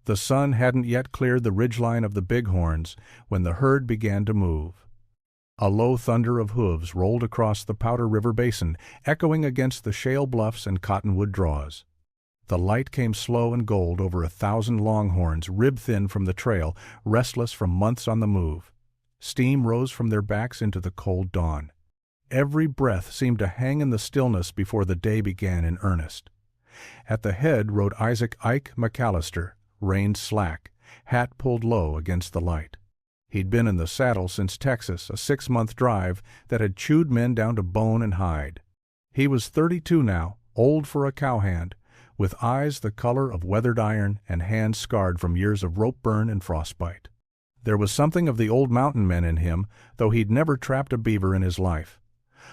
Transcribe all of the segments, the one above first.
The sun hadn't yet cleared the ridgeline of the Bighorns when the herd began to move. A low thunder of hooves rolled across the Powder River Basin, echoing against the shale bluffs and cottonwood draws. The light came slow and gold over 1,000 longhorns, rib-thin from the trail, restless from months on the move. Steam rose from their backs into the cold dawn. Every breath seemed to hang in the stillness before the day began in earnest. At the head rode Ike McAlister, reins slack, hat pulled low against the light. He'd been in the saddle since Texas, a 6-month drive that had chewed men down to bone and hide. He was 32 now, old for a cowhand, with eyes the color of weathered iron and hands scarred from years of rope burn and frostbite. There was something of the old mountain men in him, though he'd never trapped a beaver in his life.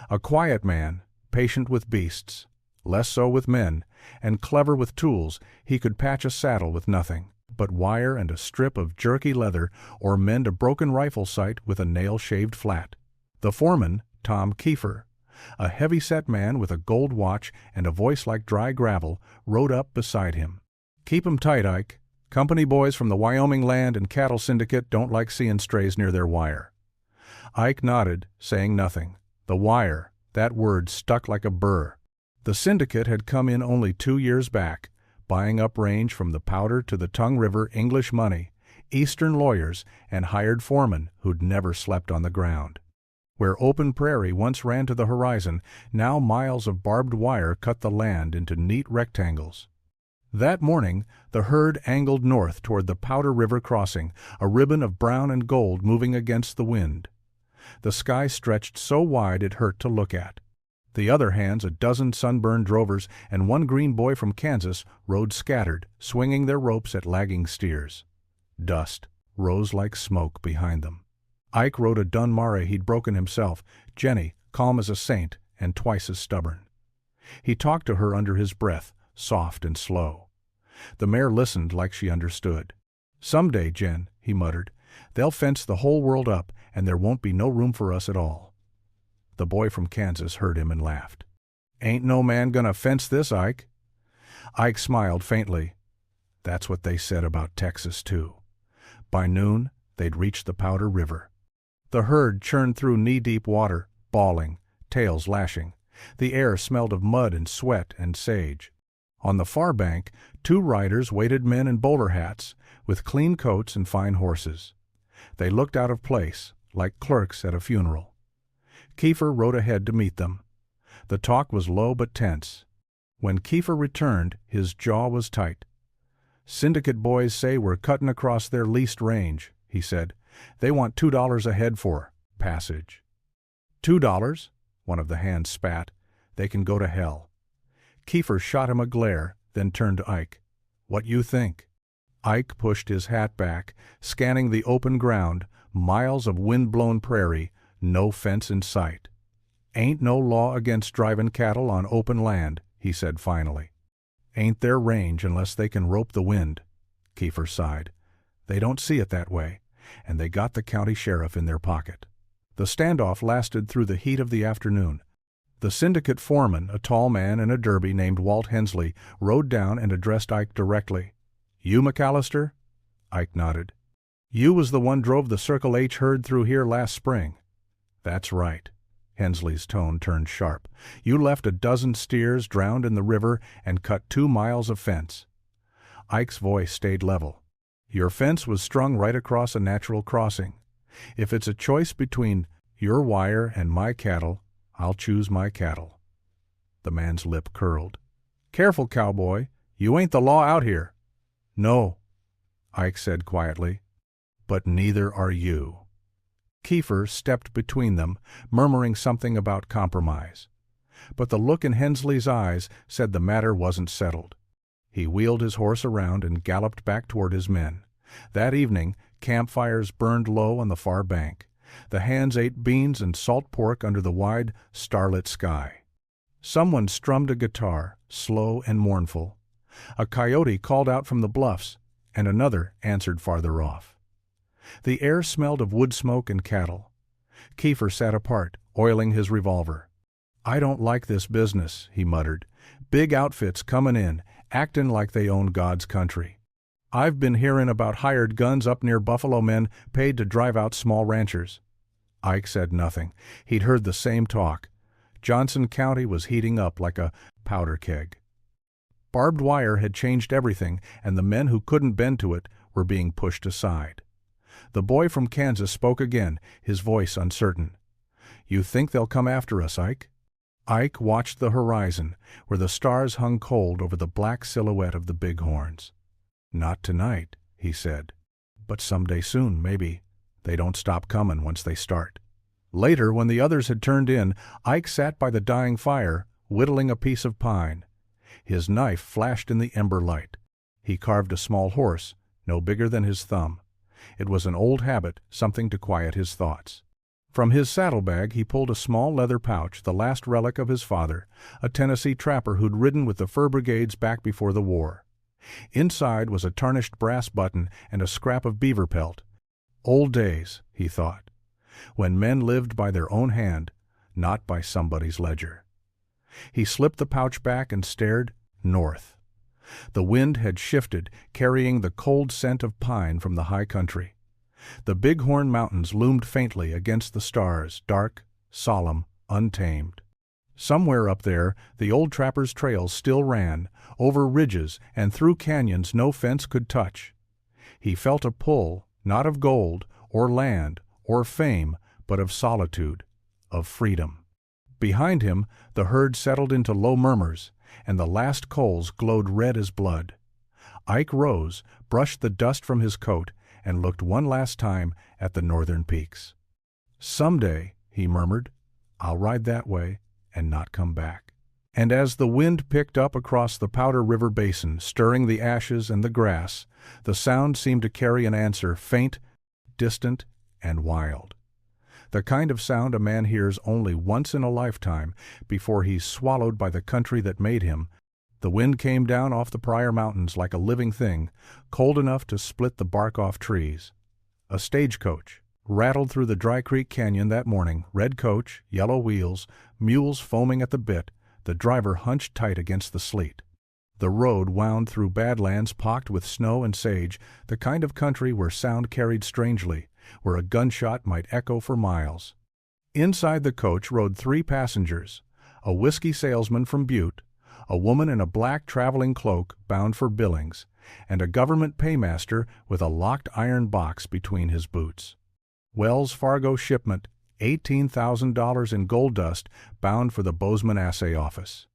A quiet man, patient with beasts, less so with men, and clever with tools. He could patch a saddle with nothing but wire and a strip of jerky leather, or mend a broken rifle sight with a nail shaved flat. The foreman, Tom Kiefer, a heavy-set man with a gold watch and a voice like dry gravel, rode up beside him. "Keep 'em tight, Ike. Company boys from the Wyoming Land and Cattle Syndicate don't like seeing strays near their wire." Ike nodded, saying nothing. The wire, that word stuck like a burr. The syndicate had come in only 2 years back, buying up range from the Powder to the Tongue River, English money, Eastern lawyers, and hired foremen who'd never slept on the ground. Where open prairie once ran to the horizon, now miles of barbed wire cut the land into neat rectangles. That morning, the herd angled north toward the Powder River crossing, a ribbon of brown and gold moving against the wind. The sky stretched so wide it hurt to look at. The other hands, a dozen sunburned drovers and 1 green boy from Kansas, rode scattered, swinging their ropes at lagging steers. Dust rose like smoke behind them. Ike rode a Dunmare he'd broken himself, Jenny, calm as a saint and twice as stubborn. He talked to her under his breath, soft and slow. The mare listened like she understood. "Someday, Jen," he muttered, "they'll fence the whole world up, and there won't be no room for us at all." The boy from Kansas heard him and laughed. "Ain't no man gonna fence this, Ike." Ike smiled faintly. That's what they said about Texas, too. By noon, they'd reached the Powder River. The herd churned through knee-deep water, bawling, tails lashing. The air smelled of mud and sweat and sage. On the far bank, 2 riders waited, men in bowler hats, with clean coats and fine horses. They looked out of place, like clerks at a funeral. Kiefer rode ahead to meet them. The talk was low but tense. When Kiefer returned, his jaw was tight. "Syndicate boys say we're cutting across their leased range," he said. "They want $2 a head for passage." $2? One of the hands spat. "They can go to hell." Kiefer shot him a glare, then turned to Ike. "What you think?" Ike pushed his hat back, scanning the open ground, miles of wind-blown prairie, no fence in sight. "Ain't no law against driving cattle on open land," he said finally. "Ain't their range unless they can rope the wind." Kiefer sighed. "They don't see it that way, and they got the county sheriff in their pocket." The standoff lasted through the heat of the afternoon. The syndicate foreman, a tall man in a derby named Walt Hensley, rode down and addressed Ike directly. "You McAlister?" Ike nodded. "You was the one drove the Circle H herd through here last spring." "That's right." Hensley's tone turned sharp. "You left a dozen steers drowned in the river and cut 2 miles of fence." Ike's voice stayed level. "Your fence was strung right across a natural crossing. If it's a choice between your wire and my cattle, I'll choose my cattle." The man's lip curled. "Careful, cowboy. You ain't the law out here." "No," Ike said quietly. "But neither are you." Kiefer stepped between them, murmuring something about compromise. But the look in Hensley's eyes said the matter wasn't settled. He wheeled his horse around and galloped back toward his men. That evening, campfires burned low on the far bank. The hands ate beans and salt pork under the wide, starlit sky. Someone strummed a guitar, slow and mournful. A coyote called out from the bluffs, and another answered farther off. The air smelled of wood smoke and cattle. Kiefer sat apart, oiling his revolver. "I don't like this business," he muttered. "Big outfits comin' in, actin' like they own God's country." I've been hearin' about hired guns up near Buffalo, men paid to drive out small ranchers." Ike said nothing. He'd heard the same talk. Johnson County was heating up like a powder keg. Barbed wire had changed everything, and the men who couldn't bend to it were being pushed aside. The boy from Kansas spoke again, his voice uncertain. "You think they'll come after us, Ike?" Ike watched the horizon, where the stars hung cold over the black silhouette of the Bighorns. "Not tonight," he said. "But someday soon, maybe. They don't stop comin' once they start." Later, when the others had turned in, Ike sat by the dying fire, whittling a piece of pine. His knife flashed in the ember light. He carved a small horse, no bigger than his thumb. It was an old habit, something to quiet his thoughts. From his saddlebag he pulled a small leather pouch, the last relic of his father, a Tennessee trapper who'd ridden with the fur brigades back before the war. Inside was a tarnished brass button and a scrap of beaver pelt. Old days, he thought, when men lived by their own hand, not by somebody's ledger. He slipped the pouch back and stared north. The wind had shifted, carrying the cold scent of pine from the high country. The Bighorn Mountains loomed faintly against the stars, dark, solemn, untamed. Somewhere up there, the old trapper's trails still ran, over ridges and through canyons no fence could touch. He felt a pull, not of gold, or land, or fame, but of solitude, of freedom. Behind him, the herd settled into low murmurs, and the last coals glowed red as blood. Ike rose, brushed the dust from his coat, and looked one last time at the northern peaks. "Someday," he murmured, "I'll ride that way and not come back." And as the wind picked up across the Powder River Basin, stirring the ashes and the grass, the sound seemed to carry an answer, faint, distant, and wild. The kind of sound a man hears only once in a lifetime before he's swallowed by the country that made him. The wind came down off the Pryor Mountains like a living thing, cold enough to split the bark off trees. A stagecoach rattled through the Dry Creek Canyon that morning, red coach, yellow wheels, mules foaming at the bit, the driver hunched tight against the sleet. The road wound through badlands pocked with snow and sage, the kind of country where sound carried strangely, where a gunshot might echo for miles. Inside the coach rode 3 passengers, a whiskey salesman from Butte, a woman in a black traveling cloak bound for Billings, and a government paymaster with a locked iron box between his boots. Wells Fargo shipment, $18,000 in gold dust, bound for the Bozeman Assay Office.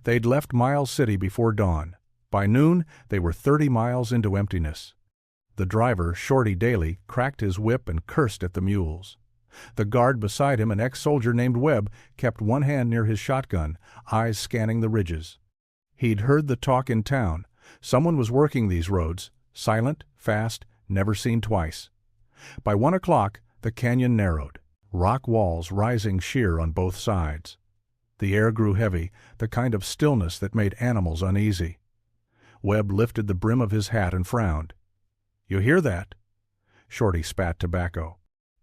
They'd left Miles City before dawn. By noon, they were 30 miles into emptiness. The driver, Shorty Daly, cracked his whip and cursed at the mules. The guard beside him, an ex-soldier named Webb, kept one hand near his shotgun, eyes scanning the ridges. He'd heard the talk in town. Someone was working these roads, silent, fast, never seen twice. By 1 o'clock, the canyon narrowed, rock walls rising sheer on both sides. The air grew heavy, the kind of stillness that made animals uneasy. Webb lifted the brim of his hat and frowned. "You hear that?" Shorty spat tobacco.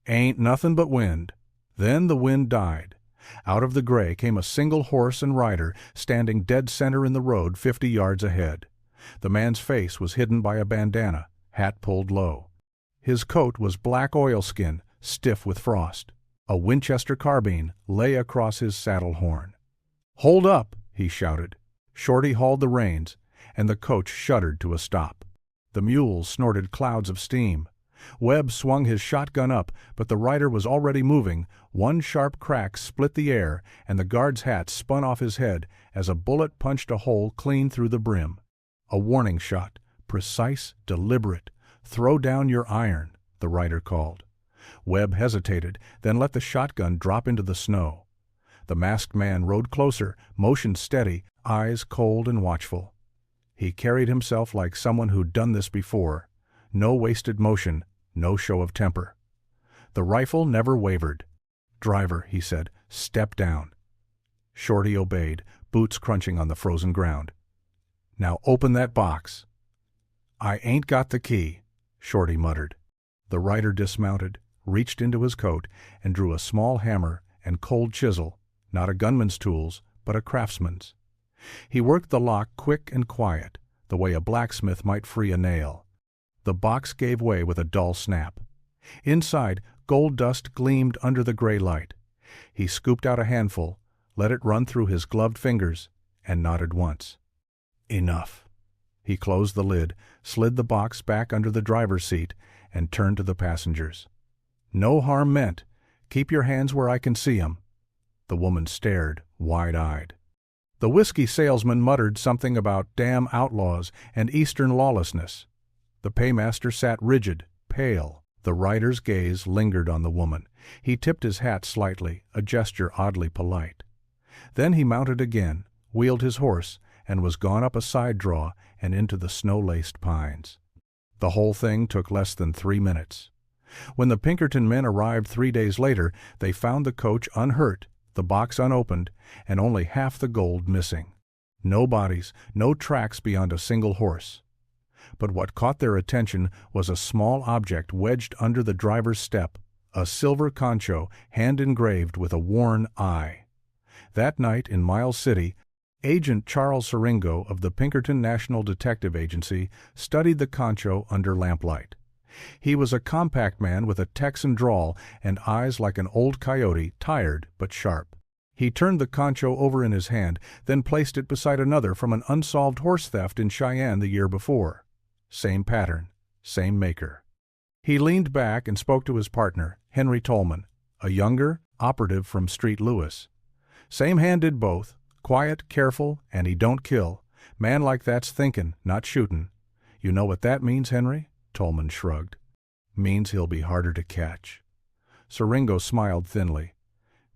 "Ain't nothing but wind." Then the wind died. Out of the gray came a single horse and rider, standing dead center in the road 50 yards ahead. The man's face was hidden by a bandana, hat pulled low. His coat was black oilskin, stiff with frost. A Winchester carbine lay across his saddle horn. "Hold up!" he shouted. Shorty hauled the reins, and the coach shuddered to a stop. The mules snorted clouds of steam. Webb swung his shotgun up, but the rider was already moving. One sharp crack split the air, and the guard's hat spun off his head as a bullet punched a hole clean through the brim. A warning shot, precise, deliberate. "Throw down your iron," the rider called. Webb hesitated, then let the shotgun drop into the snow. The masked man rode closer, motion steady, eyes cold and watchful. He carried himself like someone who'd done this before. No wasted motion, no show of temper. The rifle never wavered. "Driver," he said, "step down." Shorty obeyed, boots crunching on the frozen ground. "Now open that box." "I ain't got the key," Shorty muttered. The rider dismounted, reached into his coat, and drew a small hammer and cold chisel, not a gunman's tools, but a craftsman's. He worked the lock quick and quiet, the way a blacksmith might free a nail. The box gave way with a dull snap. Inside, gold dust gleamed under the gray light. He scooped out a handful, let it run through his gloved fingers, and nodded once. Enough. He closed the lid, slid the box back under the driver's seat, and turned to the passengers. No harm meant. Keep your hands where I can see 'em. The woman stared, wide-eyed. The whiskey salesman muttered something about damn outlaws and eastern lawlessness. The paymaster sat rigid, pale. The rider's gaze lingered on the woman. He tipped his hat slightly, a gesture oddly polite. Then he mounted again, wheeled his horse, and was gone up a side draw and into the snow-laced pines. The whole thing took less than 3 minutes. When the Pinkerton men arrived 3 days later, they found the coach unhurt, the box unopened, and only half the gold missing. No bodies, no tracks beyond a single horse. But what caught their attention was a small object wedged under the driver's step, a silver concho hand-engraved with a worn eye. That night in Miles City, Agent Charles Siringo of the Pinkerton National Detective Agency studied the concho under lamplight. He was a compact man with a Texan drawl and eyes like an old coyote, tired but sharp. He turned the concho over in his hand, then placed it beside another from an unsolved horse theft in Cheyenne the year before. Same pattern, same maker. He leaned back and spoke to his partner, Henry Tolman, a younger operative from Street Lewis. Same hand did both. Quiet, careful, and he don't kill. Man like that's thinkin', not shootin'. You know what that means, Henry? Tolman shrugged. Means he'll be harder to catch. Siringo smiled thinly.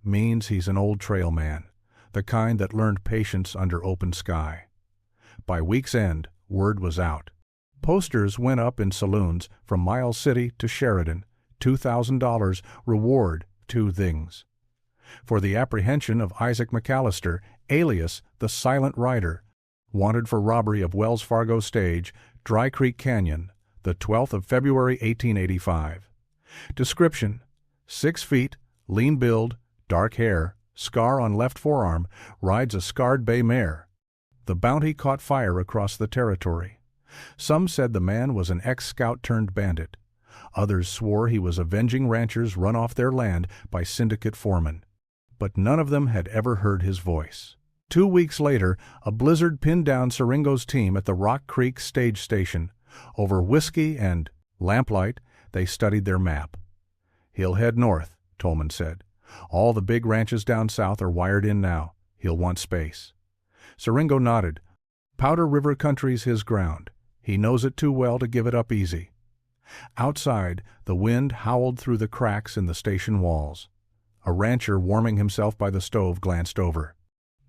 Means he's an old trail man, the kind that learned patience under open sky. By week's end, word was out. Posters went up in saloons from Miles City to Sheridan. $2,000 reward, 2 things. For the apprehension of Isaac McAlister, alias the Silent Rider, wanted for robbery of Wells Fargo stage, Dry Creek Canyon, the 12th of February 1885. Description: 6 feet, lean build, dark hair, scar on left forearm, rides a scarred bay mare. The bounty caught fire across the territory. Some said the man was an ex-scout turned bandit. Others swore he was avenging ranchers run off their land by syndicate foremen. But none of them had ever heard his voice. 2 weeks later, a blizzard pinned down Siringo's team at the Rock Creek stage station. Over whiskey and lamplight, they studied their map. He'll head north, Tolman said. All the big ranches down south are wired in now. He'll want space. Siringo nodded. Powder River country's his ground. He knows it too well to give it up easy. Outside, the wind howled through the cracks in the station walls. A rancher warming himself by the stove glanced over.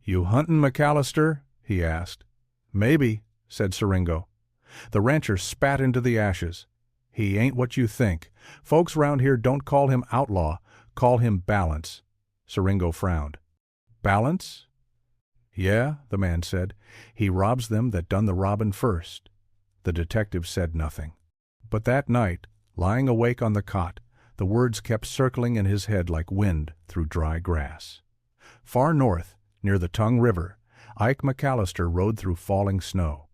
"You huntin' McAlister?" he asked. "Maybe," said Siringo. The rancher spat into the ashes. "He ain't what you think. Folks round here don't call him outlaw, call him Balance." Siringo frowned. "Balance?" "Yeah," the man said. "He robs them that done the robbin' first." The detective said nothing. But that night, lying awake on the cot, the words kept circling in his head like wind through dry grass. Far north, near the Tongue River, Ike McAlister rode through falling snow.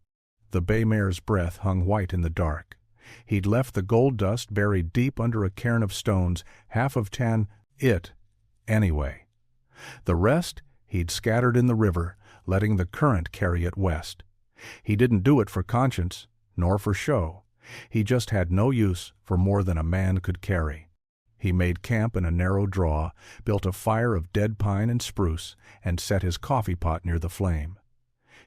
The bay mare's breath hung white in the dark. He'd left the gold dust buried deep under a cairn of stones, half of tan, anyway. The rest he'd scattered in the river, letting the current carry it west. He didn't do it for conscience, nor for show. He just had no use for more than a man could carry. He made camp in a narrow draw, built a fire of dead pine and spruce, and set his coffee pot near the flame.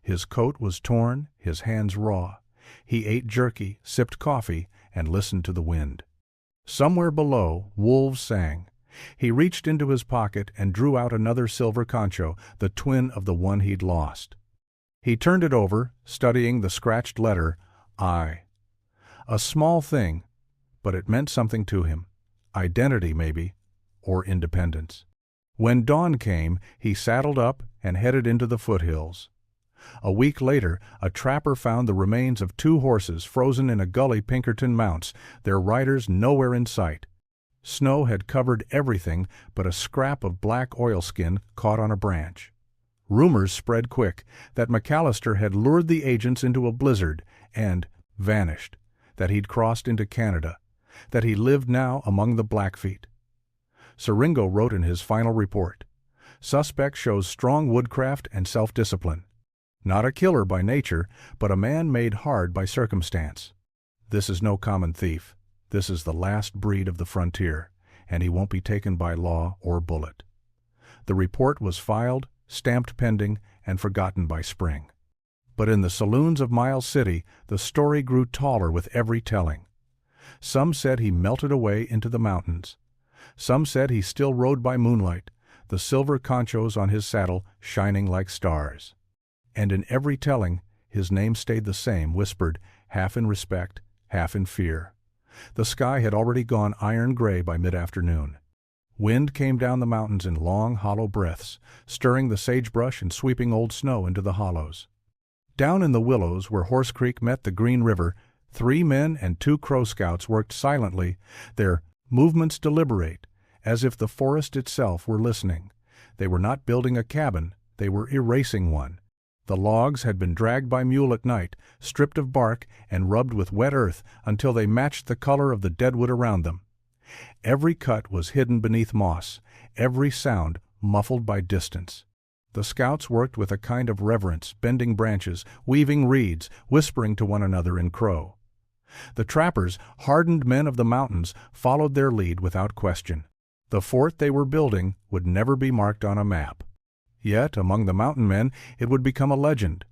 His coat was torn, his hands raw. He ate jerky, sipped coffee, and listened to the wind. Somewhere below, wolves sang. He reached into his pocket and drew out another silver concho, the twin of the one he'd lost. He turned it over, studying the scratched letter, I. A small thing, but it meant something to him. Identity, maybe, or independence. When dawn came, he saddled up and headed into the foothills. A week later, a trapper found the remains of 2 horses frozen in a gully Pinkerton mounts, their riders nowhere in sight. Snow had covered everything but a scrap of black oilskin caught on a branch. Rumors spread quick that McAlister had lured the agents into a blizzard and vanished. that he'd crossed into Canada, that he lived now among the Blackfeet. Siringo wrote in his final report, "Suspect shows strong woodcraft and self-discipline. Not a killer by nature, but a man made hard by circumstance. This is no common thief. This is the last breed of the frontier, and he won't be taken by law or bullet." The report was filed, stamped pending, and forgotten by spring. But in the saloons of Miles City, the story grew taller with every telling. Some said he melted away into the mountains. Some said he still rode by moonlight, the silver conchos on his saddle shining like stars. And in every telling, his name stayed the same, whispered, half in respect, half in fear. The sky had already gone iron gray by mid-afternoon. Wind came down the mountains in long, hollow breaths, stirring the sagebrush and sweeping old snow into the hollows. Down in the willows where Horse Creek met the Green River, 3 men and 2 Crow Scouts worked silently, their movements deliberate, as if the forest itself were listening. They were not building a cabin, they were erasing one. The logs had been dragged by mule at night, stripped of bark, and rubbed with wet earth until they matched the color of the deadwood around them. Every cut was hidden beneath moss, every sound muffled by distance. The scouts worked with a kind of reverence, bending branches, weaving reeds, whispering to one another in Crow. The trappers, hardened men of the mountains, followed their lead without question. The fort they were building would never be marked on a map. Yet, among the mountain men, it would become a legend.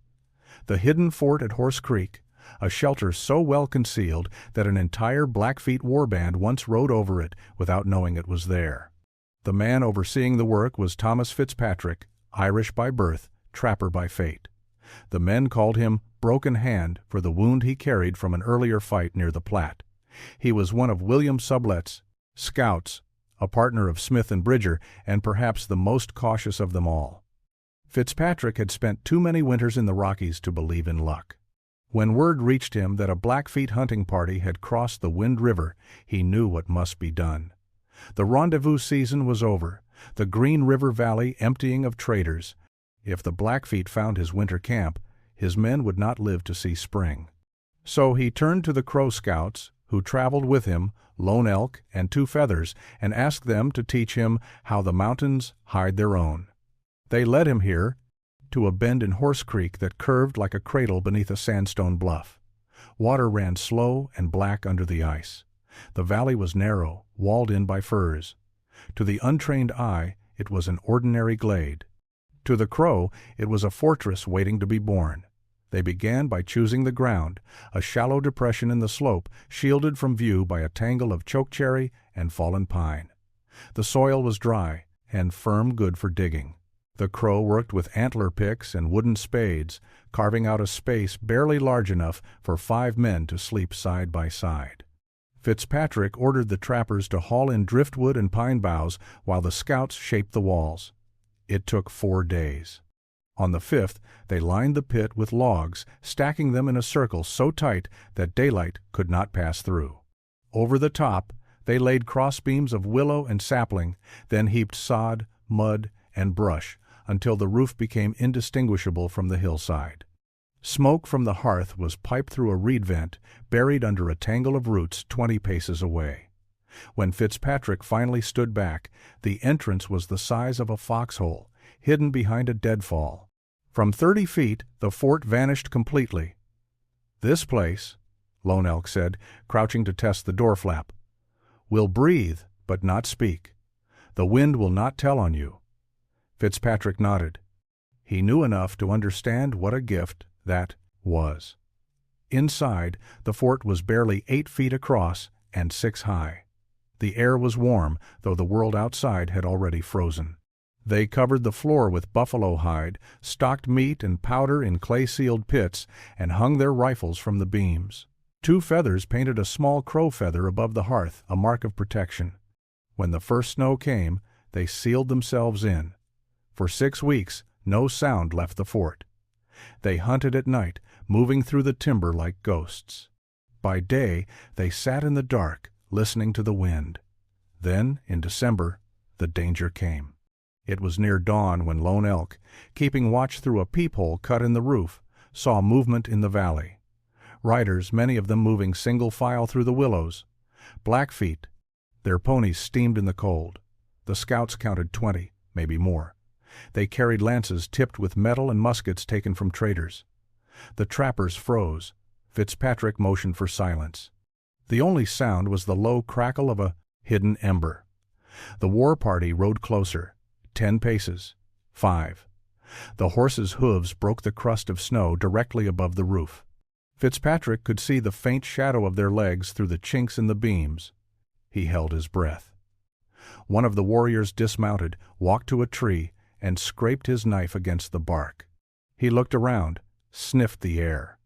The hidden fort at Horse Creek, a shelter so well concealed that an entire Blackfeet war band once rode over it without knowing it was there. The man overseeing the work was Thomas Fitzpatrick, Irish by birth, trapper by fate. The men called him Broken Hand for the wound he carried from an earlier fight near the Platte. He was one of William Sublet's scouts, a partner of Smith and Bridger, and perhaps the most cautious of them all. Fitzpatrick had spent too many winters in the Rockies to believe in luck. When word reached him that a Blackfeet hunting party had crossed the Wind River, he knew what must be done. The rendezvous season was over, the Green River Valley emptying of traders. If the Blackfeet found his winter camp, his men would not live to see spring. So he turned to the Crow Scouts, who traveled with him, Lone Elk and Two Feathers, and asked them to teach him how the mountains hide their own. They led him here, to a bend in Horse Creek that curved like a cradle beneath a sandstone bluff. Water ran slow and black under the ice. The valley was narrow, walled in by firs. To the untrained eye, it was an ordinary glade. To the Crow, it was a fortress waiting to be born. They began by choosing the ground, a shallow depression in the slope, shielded from view by a tangle of chokecherry and fallen pine. The soil was dry and firm, good for digging. The Crow worked with antler picks and wooden spades, carving out a space barely large enough for 5 men to sleep side by side. Fitzpatrick ordered the trappers to haul in driftwood and pine boughs while the scouts shaped the walls. It took 4 days. On the 5th, they lined the pit with logs, stacking them in a circle so tight that daylight could not pass through. Over the top, they laid crossbeams of willow and sapling, then heaped sod, mud, and brush until the roof became indistinguishable from the hillside. Smoke from the hearth was piped through a reed vent buried under a tangle of roots 20 paces away. When Fitzpatrick finally stood back, the entrance was the size of a foxhole, hidden behind a deadfall. From 30 feet, the fort vanished completely. "This place," Lone Elk said, crouching to test the door flap, "will breathe, but not speak. The wind will not tell on you." Fitzpatrick nodded. He knew enough to understand what a gift that was. Inside, the fort was barely 8 feet across and 6 high. The air was warm, though the world outside had already frozen. They covered the floor with buffalo hide, stocked meat and powder in clay-sealed pits, and hung their rifles from the beams. Two Feathers painted a small crow feather above the hearth, a mark of protection. When the first snow came, they sealed themselves in. For 6 weeks, no sound left the fort. They hunted at night, moving through the timber like ghosts. By day, they sat in the dark, listening to the wind. Then, in December, the danger came. It was near dawn when Lone Elk, keeping watch through a peephole cut in the roof, saw movement in the valley. Riders, many of them moving single file through the willows. Blackfeet. Their ponies steamed in the cold. The scouts counted 20, maybe more. They carried lances tipped with metal and muskets taken from traders. The trappers froze. Fitzpatrick motioned for silence. The only sound was the low crackle of a hidden ember. The war party rode closer. 10 paces. 5. The horses' hooves broke the crust of snow directly above the roof. Fitzpatrick could see the faint shadow of their legs through the chinks in the beams. He held his breath. One of the warriors dismounted, walked to a tree, and scraped his knife against the bark. He looked around, sniffed the air.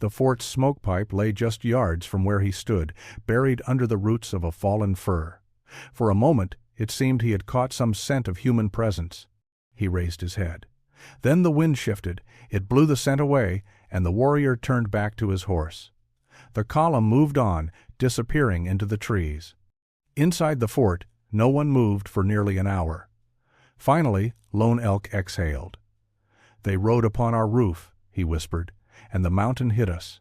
The fort's smoke pipe lay just yards from where he stood, buried under the roots of a fallen fir. For a moment it seemed he had caught some scent of human presence. He raised his head. Then the wind shifted, it blew the scent away, and the warrior turned back to his horse. The column moved on, disappearing into the trees. Inside the fort, no one moved for nearly an hour. Finally, Lone Elk exhaled. "They rode upon our roof," he whispered, "and the mountain hid us."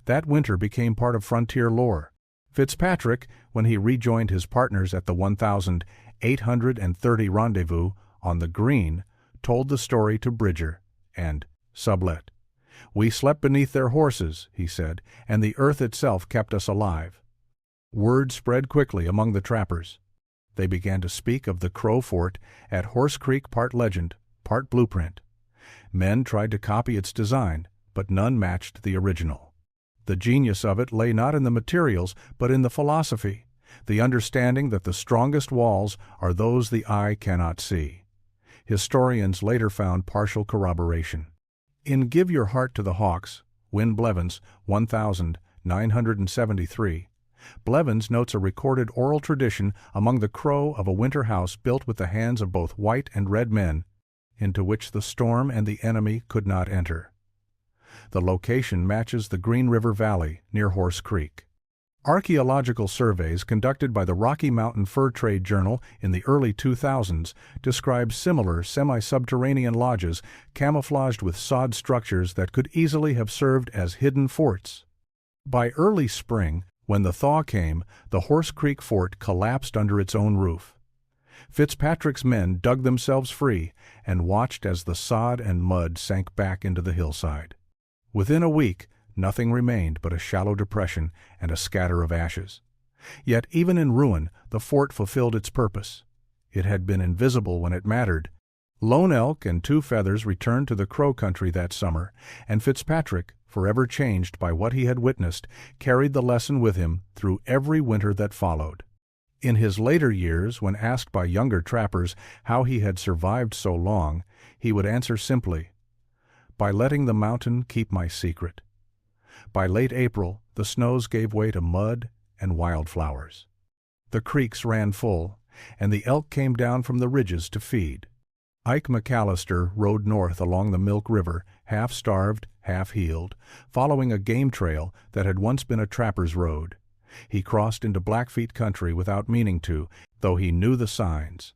That winter became part of frontier lore. Fitzpatrick, when he rejoined his partners at the 1,830 rendezvous on the Green, told the story to Bridger and Sublet. "We slept beneath their horses," he said, "and the earth itself kept us alive." Word spread quickly among the trappers. They began to speak of the Crow Fort at Horse Creek, part legend, part blueprint. Men tried to copy its design, but none matched the original. The genius of it lay not in the materials, but in the philosophy, the understanding that the strongest walls are those the eye cannot see. Historians later found partial corroboration. In Give Your Heart to the Hawks, Win Blevins, 1973, Blevins notes a recorded oral tradition among the Crow of a winter house built with the hands of both white and red men, into which the storm and the enemy could not enter. The location matches the Green River Valley near Horse Creek. Archaeological surveys conducted by the Rocky Mountain Fur Trade Journal in the early 2000s describe similar semi-subterranean lodges camouflaged with sod structures that could easily have served as hidden forts. By early spring, when the thaw came, the Horse Creek Fort collapsed under its own roof. Fitzpatrick's men dug themselves free and watched as the sod and mud sank back into the hillside. Within a week, nothing remained but a shallow depression and a scatter of ashes. Yet even in ruin, the fort fulfilled its purpose. It had been invisible when it mattered. Lone Elk and Two Feathers returned to the Crow country that summer, and Fitzpatrick, forever changed by what he had witnessed, carried the lesson with him through every winter that followed. In his later years, when asked by younger trappers how he had survived so long, he would answer simply, "By letting the mountain keep my secret." By late April, the snows gave way to mud and wildflowers. The creeks ran full, and the elk came down from the ridges to feed. Ike McAlister rode north along the Milk River, half-starved, half-healed, following a game trail that had once been a trapper's road. He crossed into Blackfeet country without meaning to, though he knew the signs.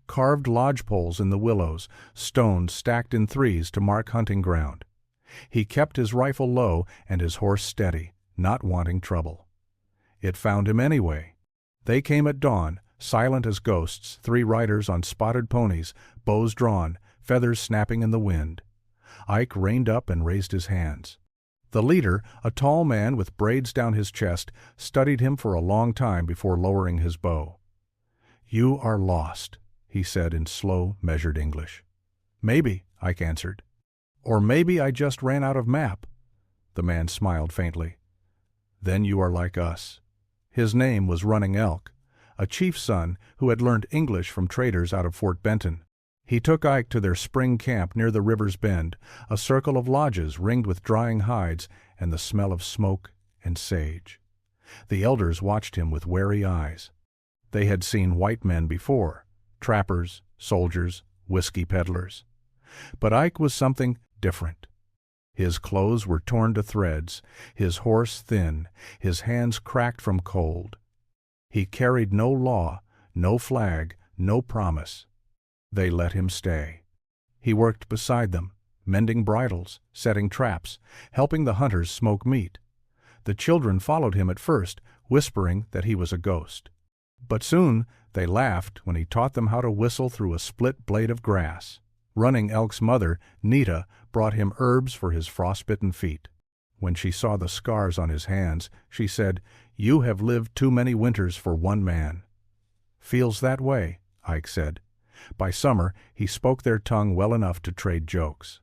Carved lodge poles in the willows, stones stacked in threes to mark hunting ground. He kept his rifle low and his horse steady, not wanting trouble. It found him anyway. They came at dawn, silent as ghosts, 3 riders on spotted ponies, bows drawn, feathers snapping in the wind. Ike reined up and raised his hands. The leader, a tall man with braids down his chest, studied him for a long time before lowering his bow. "You are lost," he said in slow, measured English. "Maybe," Ike answered. "Or maybe I just ran out of map." The man smiled faintly. "Then you are like us." His name was Running Elk, a chief's son who had learned English from traders out of Fort Benton. He took Ike to their spring camp near the river's bend, a circle of lodges ringed with drying hides and the smell of smoke and sage. The elders watched him with wary eyes. They had seen white men before, trappers, soldiers, whiskey peddlers. But Ike was something different. His clothes were torn to threads, his horse thin, his hands cracked from cold. He carried no law, no flag, no promise. They let him stay. He worked beside them, mending bridles, setting traps, helping the hunters smoke meat. The children followed him at first, whispering that he was a ghost. But soon they laughed when he taught them how to whistle through a split blade of grass. Running Elk's mother, Nita, brought him herbs for his frostbitten feet. When she saw the scars on his hands, she said, "You have lived too many winters for one man." "Feels that way," Ike said. By summer, he spoke their tongue well enough to trade jokes.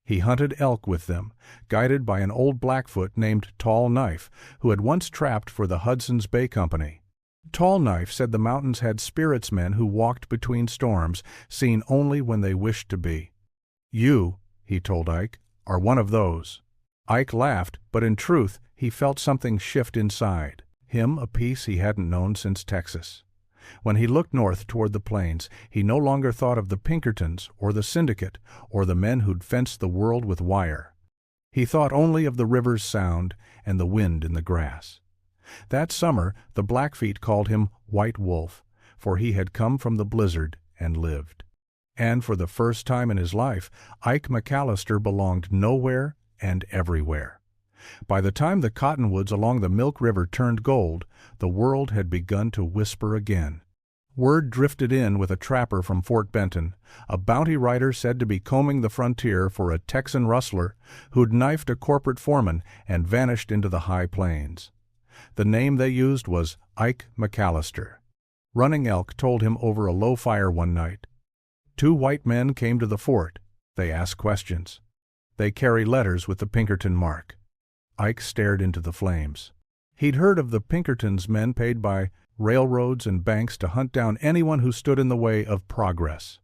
He hunted elk with them, guided by an old Blackfoot named Tall Knife, who had once trapped for the Hudson's Bay Company. Tall Knife said the mountains had spirits men who walked between storms, seen only when they wished to be. "You," he told Ike, "are one of those." Ike laughed, but in truth he felt something shift inside him, a peace he hadn't known since Texas. When he looked north toward the plains, he no longer thought of the Pinkertons or the syndicate or the men who'd fenced the world with wire. He thought only of the river's sound and the wind in the grass. That summer the Blackfeet called him White Wolf, for he had come from the blizzard and lived. And for the first time in his life, Ike McAlister belonged nowhere and everywhere. By the time the cottonwoods along the Milk River turned gold, the world had begun to whisper again. Word drifted in with a trapper from Fort Benton, a bounty rider said to be combing the frontier for a Texan rustler who'd knifed a corporate foreman and vanished into the high plains. The name they used was Ike McAlister. Running Elk told him over a low fire one night. 2 white men came to the fort. They asked questions. They carry letters with the Pinkerton mark. Ike stared into the flames. He'd heard of the Pinkertons, men paid by railroads and banks to hunt down anyone who stood in the way of progress.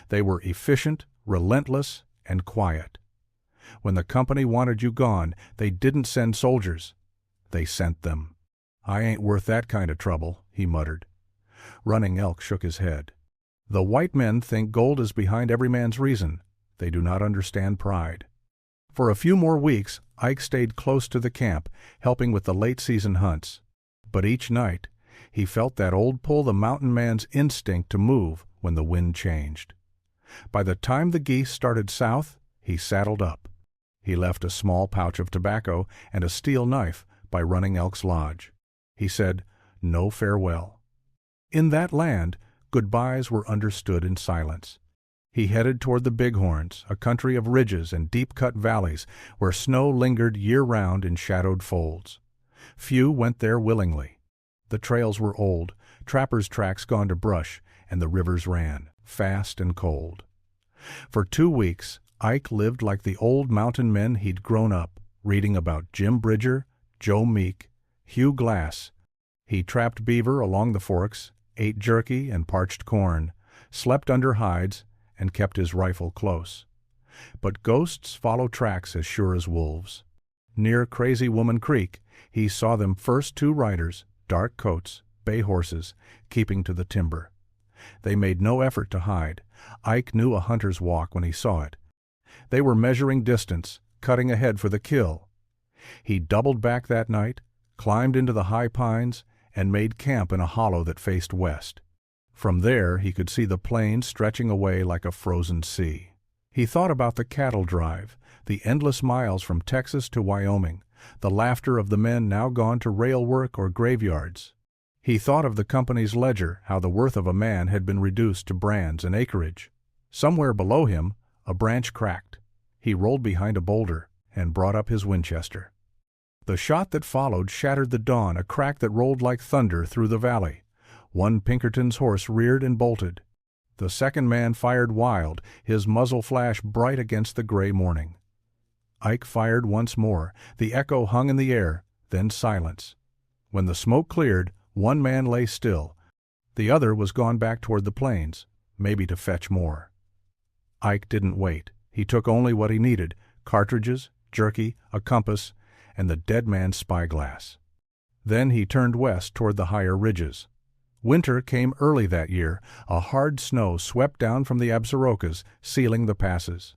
They were efficient, relentless, and quiet. When the company wanted you gone, they didn't send soldiers. They sent them. "I ain't worth that kind of trouble," he muttered. Running Elk shook his head. "The white men think gold is behind every man's reason. They do not understand pride." For a few more weeks, Ike stayed close to the camp, helping with the late-season hunts. But each night, he felt that old pull the mountain man's instinct to move when the wind changed. By the time the geese started south, he saddled up. He left a small pouch of tobacco and a steel knife by Running Elk's lodge. He said, "No farewell." In that land, goodbyes were understood in silence. He headed toward the Bighorns, a country of ridges and deep-cut valleys where snow lingered year-round in shadowed folds. Few went there willingly. The trails were old, trappers' tracks gone to brush, and the rivers ran, fast and cold. For 2 weeks, Ike lived like the old mountain men he'd grown up, reading about Jim Bridger, Joe Meek, Hugh Glass. He trapped beaver along the forks, ate jerky and parched corn, slept under hides, and kept his rifle close. But ghosts follow tracks as sure as wolves. Near Crazy Woman Creek, he saw them first 2 riders, dark coats, bay horses, keeping to the timber. They made no effort to hide. Ike knew a hunter's walk when he saw it. They were measuring distance, cutting ahead for the kill. He doubled back that night, climbed into the high pines, and made camp in a hollow that faced west. From there he could see the plains stretching away like a frozen sea. He thought about the cattle drive, the endless miles from Texas to Wyoming, the laughter of the men now gone to rail work or graveyards. He thought of the company's ledger, how the worth of a man had been reduced to brands and acreage. Somewhere below him, a branch cracked. He rolled behind a boulder and brought up his Winchester. The shot that followed shattered the dawn, a crack that rolled like thunder through the valley. One Pinkerton's horse reared and bolted. The second man fired wild, his muzzle flash bright against the gray morning. Ike fired once more. The echo hung in the air, then silence. When the smoke cleared, one man lay still. The other was gone back toward the plains, maybe to fetch more. Ike didn't wait. He took only what he needed: cartridges, jerky, a compass, and the dead man's spyglass. Then he turned west toward the higher ridges. Winter came early that year. A hard snow swept down from the Absarokas, sealing the passes.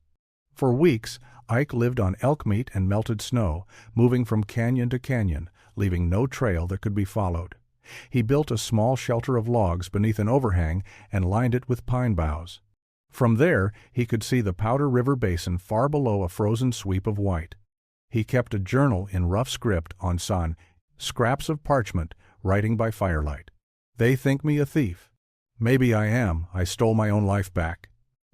For weeks, Ike lived on elk meat and melted snow, moving from canyon to canyon, leaving no trail that could be followed. He built a small shelter of logs beneath an overhang and lined it with pine boughs. From there, he could see the Powder River Basin far below a frozen sweep of white. He kept a journal in rough script on scraps of parchment, writing by firelight. They think me a thief. Maybe I am. I stole my own life back.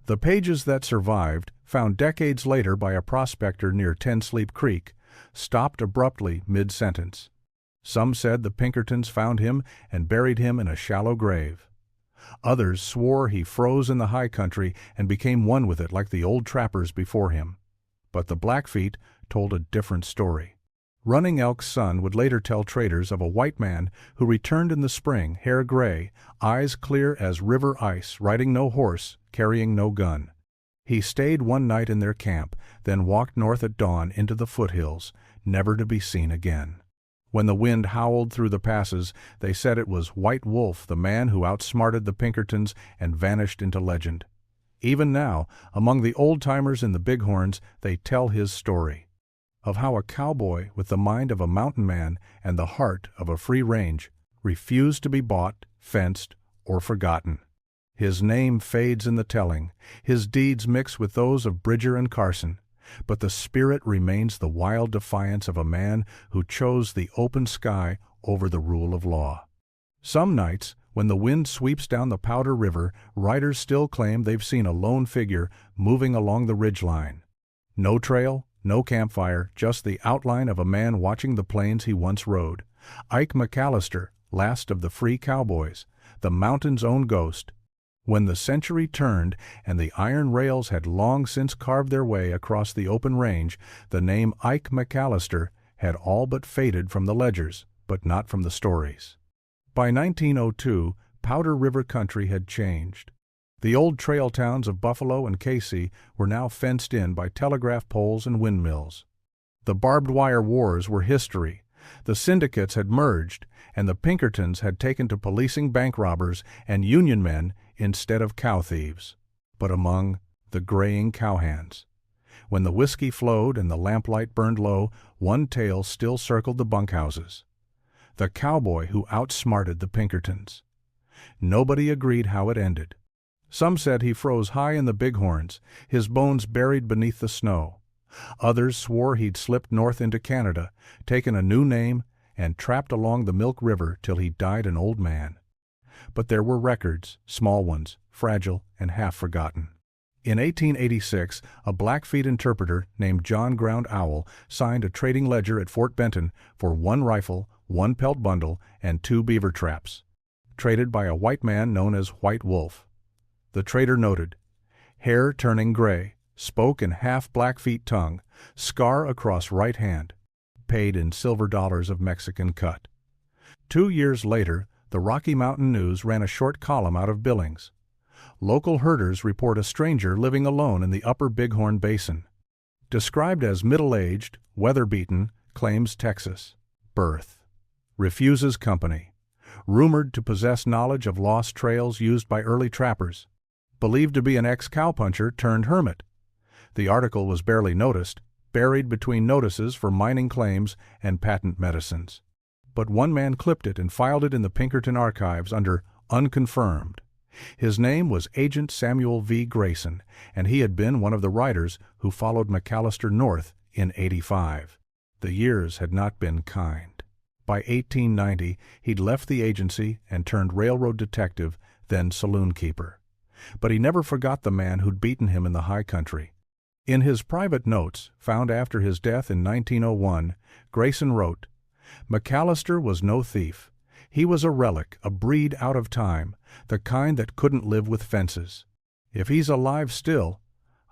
The pages that survived, found decades later by a prospector near Ten Sleep Creek, stopped abruptly mid-sentence. Some said the Pinkertons found him and buried him in a shallow grave. Others swore he froze in the high country and became one with it like the old trappers before him. But the Blackfeet told a different story. Running Elk's son would later tell traders of a white man who returned in the spring, hair gray, eyes clear as river ice, riding no horse, carrying no gun. He stayed one night in their camp, then walked north at dawn into the foothills, never to be seen again. When the wind howled through the passes, they said it was White Wolf, the man who outsmarted the Pinkertons and vanished into legend. Even now, among the old-timers in the Bighorns, they tell his story, of how a cowboy with the mind of a mountain man and the heart of a free range refused to be bought, fenced, or forgotten. His name fades in the telling, his deeds mix with those of Bridger and Carson, but the spirit remains the wild defiance of a man who chose the open sky over the rule of law. Some nights, when the wind sweeps down the Powder River, riders still claim they've seen a lone figure moving along the ridgeline. No trail, no campfire, just the outline of a man watching the plains he once rode. Ike McAlister, last of the free cowboys, the mountain's own ghost. When the century turned and the iron rails had long since carved their way across the open range, the name Ike McAlister had all but faded from the ledgers, but not from the stories. By 1902, Powder River country had changed. The old trail towns of Buffalo and Casey were now fenced in by telegraph poles and windmills. The barbed wire wars were history. The syndicates had merged, and the Pinkertons had taken to policing bank robbers and union men instead of cow thieves. But among the graying cowhands, when the whiskey flowed and the lamplight burned low, one tale still circled the bunkhouses: the cowboy who outsmarted the Pinkertons. Nobody agreed how it ended. Some said he froze high in the Bighorns, his bones buried beneath the snow. Others swore he'd slipped north into Canada, taken a new name, and trapped along the Milk River till he died an old man. But there were records, small ones, fragile and half-forgotten. In 1886, a Blackfeet interpreter named John Ground Owl signed a trading ledger at Fort Benton for 1 rifle, 1 pelt bundle, and 2 beaver traps, traded by a white man known as White Wolf. The trader noted, hair turning gray, spoke in half Blackfeet tongue, scar across right hand, paid in silver dollars of Mexican cut. 2 years later, the Rocky Mountain News ran a short column out of Billings. Local herders report a stranger living alone in the upper Bighorn Basin. Described as middle-aged, weather-beaten, claims Texas. Birth. Refuses company. Rumored to possess knowledge of lost trails used by early trappers. Believed to be an ex-cowpuncher turned hermit. The article was barely noticed, buried between notices for mining claims and patent medicines. But one man clipped it and filed it in the Pinkerton archives under unconfirmed. His name was Agent Samuel V. Grayson, and he had been one of the riders who followed McAlister north in '85. The years had not been kind. By 1890, he'd left the agency and turned railroad detective, then saloon keeper. But he never forgot the man who'd beaten him in the high country. In his private notes, found after his death in 1901, Grayson wrote, "McAlister was no thief. He was a relic, a breed out of time, the kind that couldn't live with fences. If he's alive still,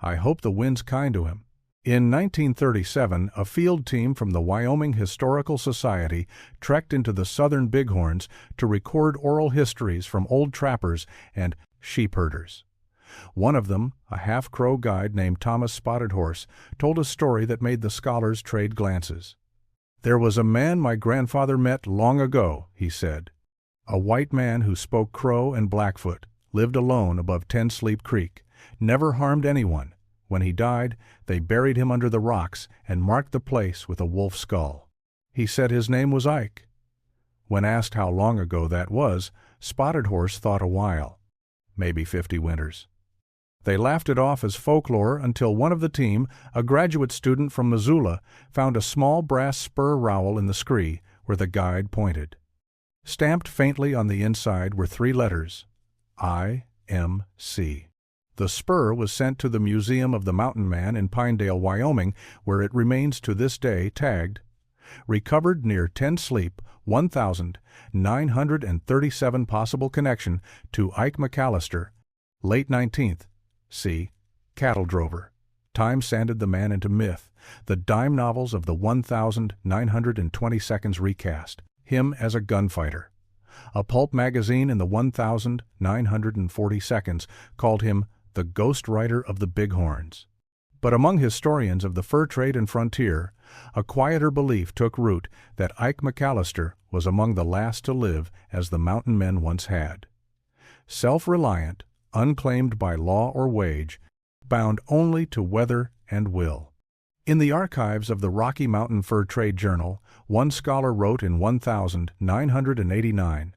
I hope the wind's kind to him." In 1937, a field team from the Wyoming Historical Society trekked into the southern Bighorns to record oral histories from old trappers and sheep herders. One of them, a half-crow guide named Thomas Spotted Horse, told a story that made the scholars trade glances. "There was a man my grandfather met long ago," he said. "A white man who spoke Crow and Blackfoot, lived alone above Ten Sleep Creek, never harmed anyone. When he died, they buried him under the rocks and marked the place with a wolf skull. He said his name was Ike." When asked how long ago that was, Spotted Horse thought a while. Maybe 50 winters. They laughed it off as folklore until one of the team, a graduate student from Missoula, found a small brass spur rowel in the scree where the guide pointed. Stamped faintly on the inside were 3 letters, I.M.C. The spur was sent to the Museum of the Mountain Man in Pinedale, Wyoming, where it remains to this day tagged, recovered near 10 Sleep, 1,937 possible connection to Ike McAlister, late 19th, c. cattle drover. Time sanded the man into myth, the dime novels of the 1,920 seconds recast, him as a gunfighter. A pulp magazine in the 1,940 seconds called him the Ghost Rider of the Bighorns. But among historians of the fur trade and frontier, a quieter belief took root that Ike McAlister was among the last to live as the mountain men once had. Self-reliant, unclaimed by law or wage, bound only to weather and will. In the archives of the Rocky Mountain Fur Trade Journal, one scholar wrote in 1989,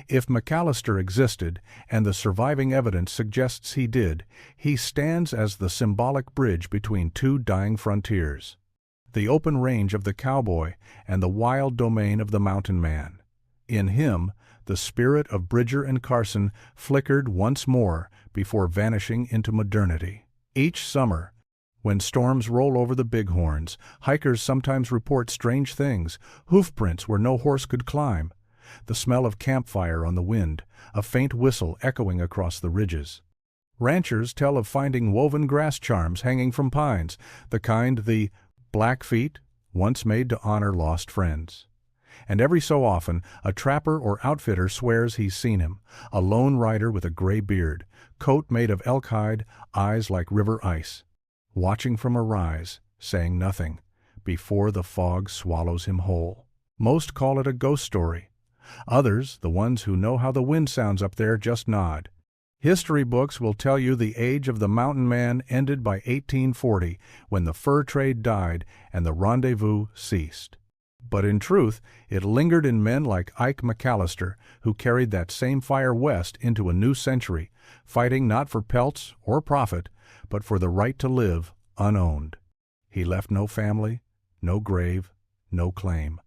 "If McAlister existed, and the surviving evidence suggests he did, he stands as the symbolic bridge between 2 dying frontiers, the open range of the cowboy and the wild domain of the mountain man. In him, the spirit of Bridger and Carson flickered once more before vanishing into modernity." Each summer, when storms roll over the Bighorns, hikers sometimes report strange things, hoof prints where no horse could climb, the smell of campfire on the wind, a faint whistle echoing across the ridges. Ranchers tell of finding woven grass charms hanging from pines, the kind the Blackfeet once made to honor lost friends. And every so often, a trapper or outfitter swears he's seen him, a lone rider with a gray beard, coat made of elk hide, eyes like river ice, watching from a rise, saying nothing, before the fog swallows him whole. Most call it a ghost story. Others, the ones who know how the wind sounds up there, just nod. History books will tell you the age of the mountain man ended by 1840, when the fur trade died and the rendezvous ceased. But in truth, it lingered in men like Ike McAlister, who carried that same fire west into a new century, fighting not for pelts or profit, but for the right to live unowned. He left no family, no grave, no claim,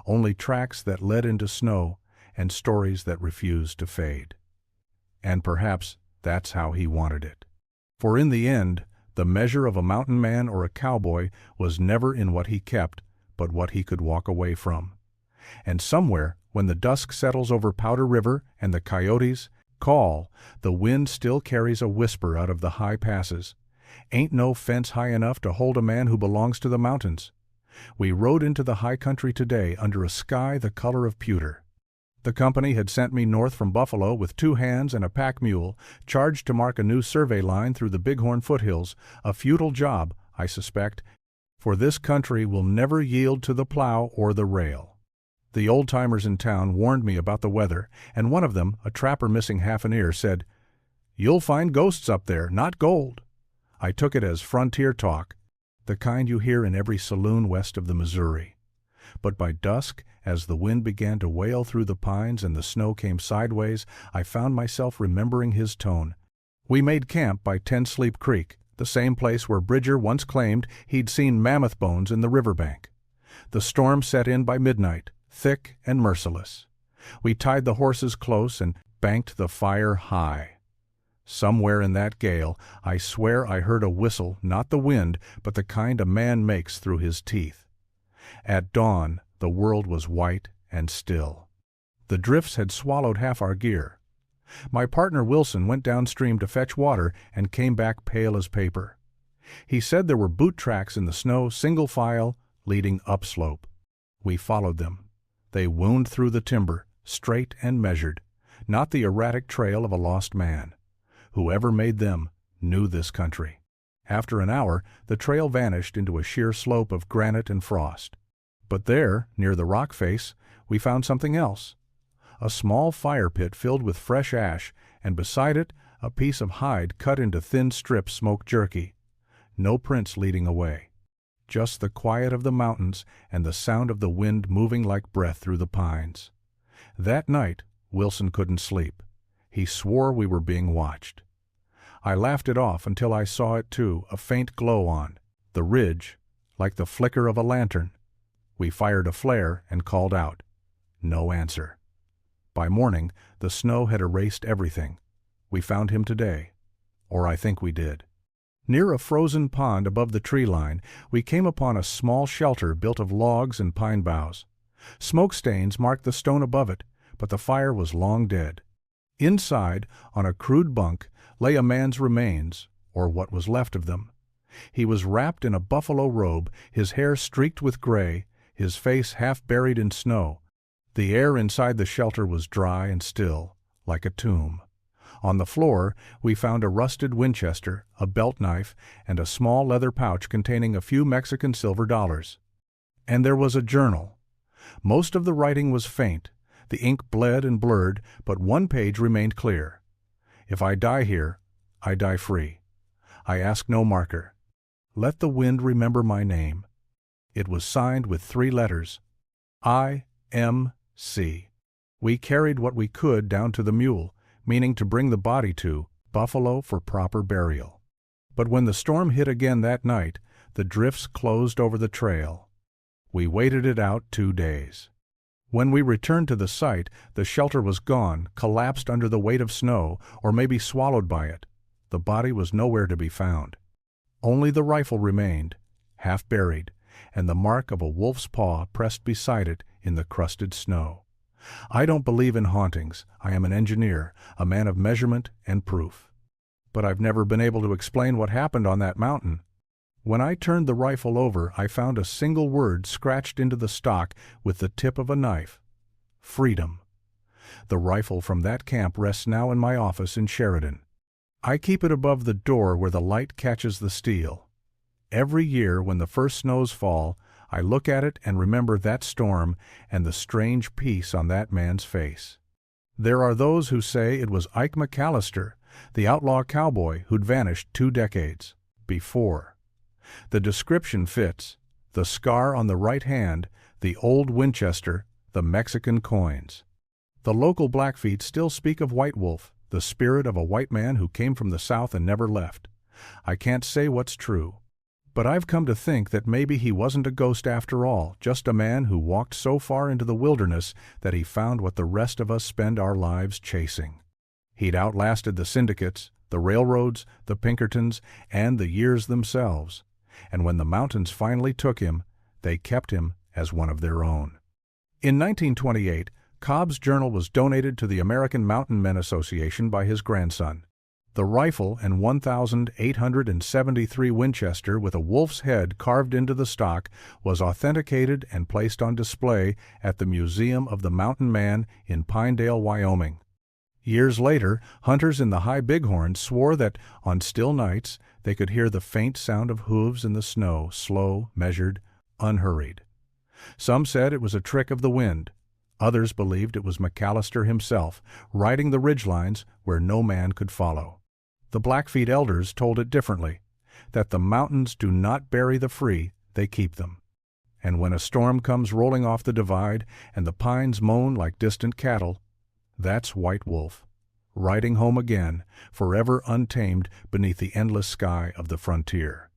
only tracks that led into snow and stories that refused to fade. And perhaps that's how he wanted it. For in the end, the measure of a mountain man or a cowboy was never in what he kept, but what he could walk away from. And somewhere, when the dusk settles over Powder River and the coyotes call, the wind still carries a whisper out of the high passes. Ain't no fence high enough to hold a man who belongs to the mountains. We rode into the high country today under a sky the color of pewter. The company had sent me north from Buffalo with 2 hands and a pack mule, charged to mark a new survey line through the Bighorn foothills, a futile job, I suspect, for this country will never yield to the plow or the rail. The old-timers in town warned me about the weather, and one of them, a trapper missing half an ear, said, "You'll find ghosts up there, not gold." I took it as frontier talk, the kind you hear in every saloon west of the Missouri. But by dusk, as the wind began to wail through the pines and the snow came sideways, I found myself remembering his tone. We made camp by 10 Sleep Creek, the same place where Bridger once claimed he'd seen mammoth bones in the riverbank. The storm set in by midnight, thick and merciless. We tied the horses close and banked the fire high. Somewhere in that gale, I swear I heard a whistle, not the wind, but the kind a man makes through his teeth. At dawn, the world was white and still. The drifts had swallowed half our gear. My partner Wilson went downstream to fetch water and came back pale as paper. He said there were boot tracks in the snow, single file, leading upslope. We followed them. They wound through the timber, straight and measured, not the erratic trail of a lost man. Whoever made them knew this country. After an hour, the trail vanished into a sheer slope of granite and frost. But there, near the rock face, we found something else. A small fire pit filled with fresh ash, and beside it, a piece of hide cut into thin strips smoked jerky. No prints leading away. Just the quiet of the mountains and the sound of the wind moving like breath through the pines. That night, Wilson couldn't sleep. He swore we were being watched. I laughed it off until I saw it too, a faint glow on the ridge, like the flicker of a lantern. We fired a flare and called out. No answer. By morning, the snow had erased everything. We found him today. Or I think we did. Near a frozen pond above the tree line, we came upon a small shelter built of logs and pine boughs. Smoke stains marked the stone above it, but the fire was long dead. Inside, on a crude bunk, lay a man's remains, or what was left of them. He was wrapped in a buffalo robe, his hair streaked with gray, his face half buried in snow. The air inside the shelter was dry and still, like a tomb. On the floor, we found a rusted Winchester, a belt knife, and a small leather pouch containing a few Mexican silver dollars. And there was a journal. Most of the writing was faint. The ink bled and blurred, but one page remained clear. If I die here, I die free. I ask no marker. Let the wind remember my name. It was signed with 3 letters. I.M.C. We carried what we could down to the mule, meaning to bring the body to Buffalo for proper burial. But when the storm hit again that night, the drifts closed over the trail. We waited it out 2 days. When we returned to the site, the shelter was gone, collapsed under the weight of snow, or maybe swallowed by it. The body was nowhere to be found. Only the rifle remained, half buried, and the mark of a wolf's paw pressed beside it in the crusted snow. I don't believe in hauntings. I am an engineer, a man of measurement and proof. But I've never been able to explain what happened on that mountain. When I turned the rifle over, I found a single word scratched into the stock with the tip of a knife. Freedom. The rifle from that camp rests now in my office in Sheridan. I keep it above the door where the light catches the steel. Every year when the first snows fall, I look at it and remember that storm and the strange peace on that man's face. There are those who say it was Ike McAlister, the outlaw cowboy who'd vanished 2 decades before. The description fits: the scar on the right hand, the old Winchester, the Mexican coins. The local Blackfeet still speak of White Wolf, the spirit of a white man who came from the South and never left. I can't say what's true. But I've come to think that maybe he wasn't a ghost after all, just a man who walked so far into the wilderness that he found what the rest of us spend our lives chasing. He'd outlasted the syndicates, the railroads, the Pinkertons, and the years themselves. And when the mountains finally took him, they kept him as one of their own. In 1928, Cobb's journal was donated to the American Mountain Men Association by his grandson. The rifle and 1,873 Winchester with a wolf's head carved into the stock was authenticated and placed on display at the Museum of the Mountain Man in Pinedale, Wyoming. Years later, hunters in the high Bighorns swore that, on still nights, they could hear the faint sound of hooves in the snow, slow, measured, unhurried. Some said it was a trick of the wind. Others believed it was McAlister himself, riding the ridgelines where no man could follow. The Blackfeet elders told it differently, that the mountains do not bury the free, they keep them. And when a storm comes rolling off the divide and the pines moan like distant cattle, that's White Wolf, riding home again, forever untamed beneath the endless sky of the frontier.